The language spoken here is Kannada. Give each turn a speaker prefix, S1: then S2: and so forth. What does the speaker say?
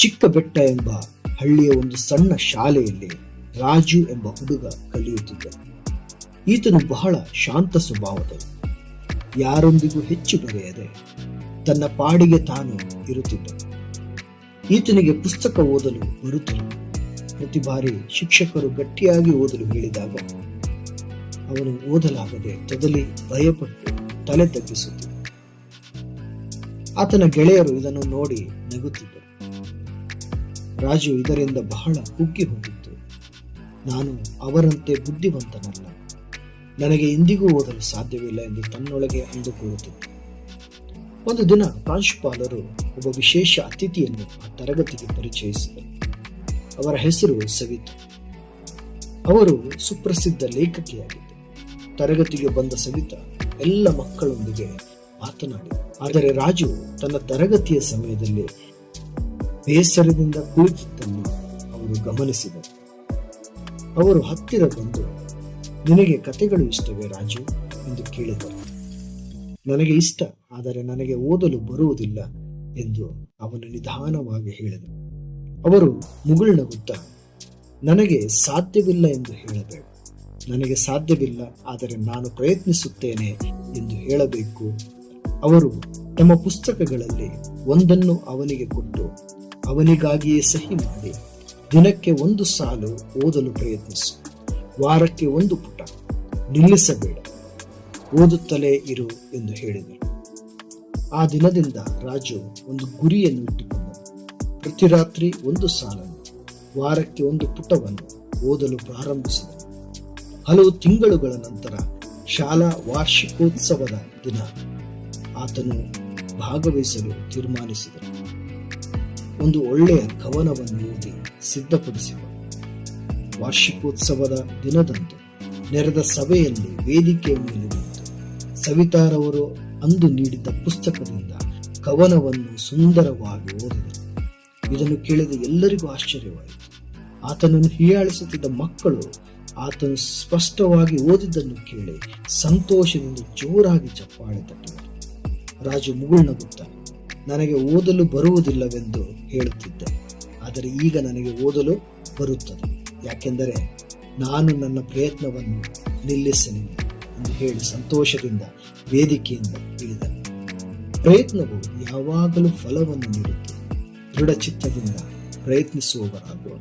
S1: ಚಿಕ್ಕ ಬೆಟ್ಟ ಎಂಬ ಹಳ್ಳಿಯ ಒಂದು ಸಣ್ಣ ಶಾಲೆಯಲ್ಲಿ ರಾಜು ಎಂಬ ಹುಡುಗ ಕಲಿಯುತ್ತಿದ್ದ. ಈತನು ಬಹಳ ಶಾಂತ ಸ್ವಭಾವದವನು. ಯಾರೊಂದಿಗೂ ಹೆಚ್ಚು ಬೆರೆಯದೆ ತನ್ನ ಪಾಡಿಗೆ ತಾನು ಇರುತ್ತಿದ್ದ. ಈತನಿಗೆ ಪುಸ್ತಕ ಓದಲು ಬರುತ್ತಿಲ್ಲ. ಪ್ರತಿ ಬಾರಿ ಶಿಕ್ಷಕರು ಗಟ್ಟಿಯಾಗಿ ಓದಲು ಹೇಳಿದಾಗ ಅವನು ಓದಲಾಗದೆ ತೊದಲಿ ಭಯಪಟ್ಟು ತಲೆ ತಗ್ಗಿಸುತ್ತಿದ್ದ. ಆತನ ಗೆಳೆಯರು ಇದನ್ನು ನೋಡಿ ನಗುತ್ತಿದ್ದರು. ರಾಜು ಇದರಿಂದ ಬಹಳ ಕುಗ್ಗಿ ಹೋಗಿತ್ತು. ನಾನು ಅವರಂತೆ ಬುದ್ಧಿವಂತನಲ್ಲ, ನನಗೆ ಇಂದಿಗೂ ಓದಲು ಸಾಧ್ಯವಿಲ್ಲ ಎಂದು ತನ್ನೊಳಗೆ ಅಂದುಕೊಳ್ಳುತ್ತಿದ್ದ. ಒಂದು ದಿನ ಪ್ರಾಂಶುಪಾಲರು ಒಬ್ಬ ವಿಶೇಷ ಅತಿಥಿಯನ್ನು ಆ ತರಗತಿಗೆ ಪರಿಚಯಿಸಿದರು. ಅವರ ಹೆಸರು ಸವಿತಾ. ಅವರು ಸುಪ್ರಸಿದ್ಧ ಲೇಖಕಿಯಾಗಿದ್ದರು. ತರಗತಿಗೆ ಬಂದ ಸವಿತಾ ಎಲ್ಲ ಮಕ್ಕಳೊಂದಿಗೆ ಮಾತನಾಡಿದರು. ಆದರೆ ರಾಜು ತನ್ನ ತರಗತಿಯ ಸಮಯದಲ್ಲಿ ಬೇಸರದಿಂದ ಕುಳಿತಿದ್ದನ್ನು ಅವರು ಗಮನಿಸಿದರು. ಅವರು ಹತ್ತಿರ ಬಂದು, ನಿನಗೆ ಕಥೆಗಳು ಇಷ್ಟವೇ ರಾಜು ಎಂದು ಕೇಳಿದರು. ನನಗೆ ಇಷ್ಟ, ಆದರೆ ನನಗೆ ಓದಲು ಬರುವುದಿಲ್ಲ ಎಂದು ಅವನು ನಿಧಾನವಾಗಿ ಹೇಳಿದನು. ಅವರು ಮುಗುಳ್ನಗುತ್ತಾ, ನನಗೆ ಸಾಧ್ಯವಿಲ್ಲ ಎಂದು ಹೇಳಬೇಡ, ನನಗೆ ಸಾಧ್ಯವಿಲ್ಲ, ಆದರೆ ನಾನು ಪ್ರಯತ್ನಿಸುತ್ತೇನೆ ಎಂದು ಹೇಳಬೇಕು. ಅವರು ತಮ್ಮ ಪುಸ್ತಕಗಳಲ್ಲಿ ಒಂದನ್ನು ಅವನಿಗೆ ಕೊಟ್ಟು ಅವನಿಗಾಗಿಯೇ ಸಹಿ ಮಾಡಿ, ದಿನಕ್ಕೆ 1 ಸಾಲು ಓದಲು ಪ್ರಯತ್ನಿಸು, ವಾರಕ್ಕೆ 1 ಪುಟ, ನಿಲ್ಲಿಸಬೇಡ, ಓದುತ್ತಲೇ ಇರು ಎಂದು ಹೇಳಿದರು. ಆ ದಿನದಿಂದ ರಾಜು ಒಂದು ಗುರಿಯನ್ನು ಇಟ್ಟುಕೊಂಡನು. ಪ್ರತಿ ರಾತ್ರಿ 1 ಸಾಲನ್ನು, ವಾರಕ್ಕೆ 1 ಪುಟವನ್ನು ಓದಲು ಪ್ರಾರಂಭಿಸಿದನು. ಹಲವು ತಿಂಗಳುಗಳ ನಂತರ ಶಾಲಾ ವಾರ್ಷಿಕೋತ್ಸವದ ದಿನ ಆತನು ಭಾಗವಹಿಸಲು ತೀರ್ಮಾನಿಸಿದನು. ಒಂದು ಒಳ್ಳೆಯ ಕವನವನ್ನು ಓದಿ ಸಿದ್ಧಪಡಿಸಿದ. ವಾರ್ಷಿಕೋತ್ಸವದ ದಿನದಂದು ನೆರೆದ ಸಭೆಯಲ್ಲಿ ವೇದಿಕೆಯ ಮೇಲೆ ನಿಂತು ಸವಿತಾರವರು ಅಂದು ನೀಡಿದ್ದ ಪುಸ್ತಕದಿಂದ ಕವನವನ್ನು ಸುಂದರವಾಗಿ ಓದಿದರು. ಇದನ್ನು ಕೇಳಿದ ಎಲ್ಲರಿಗೂ ಆಶ್ಚರ್ಯವಾಯಿತು. ಆತನನ್ನು ಹೀಯಾಳಿಸುತ್ತಿದ್ದ ಮಕ್ಕಳು ಆತನು ಸ್ಪಷ್ಟವಾಗಿ ಓದಿದ್ದನ್ನು ಕೇಳಿ ಸಂತೋಷದಿಂದ ಜೋರಾಗಿ ಚಪ್ಪಾಳೆ ತಟ್ಟಿದರು. ರಾಜು ಮುಗುಳ್ನಗುತ್ತಾ, ನನಗೆ ಓದಲು ಬರುವುದಿಲ್ಲವೆಂದು ಹೇಳುತ್ತಿದ್ದೆ, ಆದರೆ ಈಗ ನನಗೆ ಓದಲು ಬರುತ್ತದೆ, ಯಾಕೆಂದರೆ ನಾನು ನನ್ನ ಪ್ರಯತ್ನವನ್ನು ನಿಲ್ಲಿಸಲಿಲ್ಲ ಎಂದು ಹೇಳಿ ಸಂತೋಷದಿಂದ ವೇದಿಕೆಯಿಂದ ಇಳಿದನು. ಪ್ರಯತ್ನವು ಯಾವಾಗಲೂ ಫಲವನ್ನು ನೀಡುತ್ತದೆ. ದೃಢ ಚಿತ್ತದಿಂದ ಪ್ರಯತ್ನಿಸುವವರಾಗೋಣ.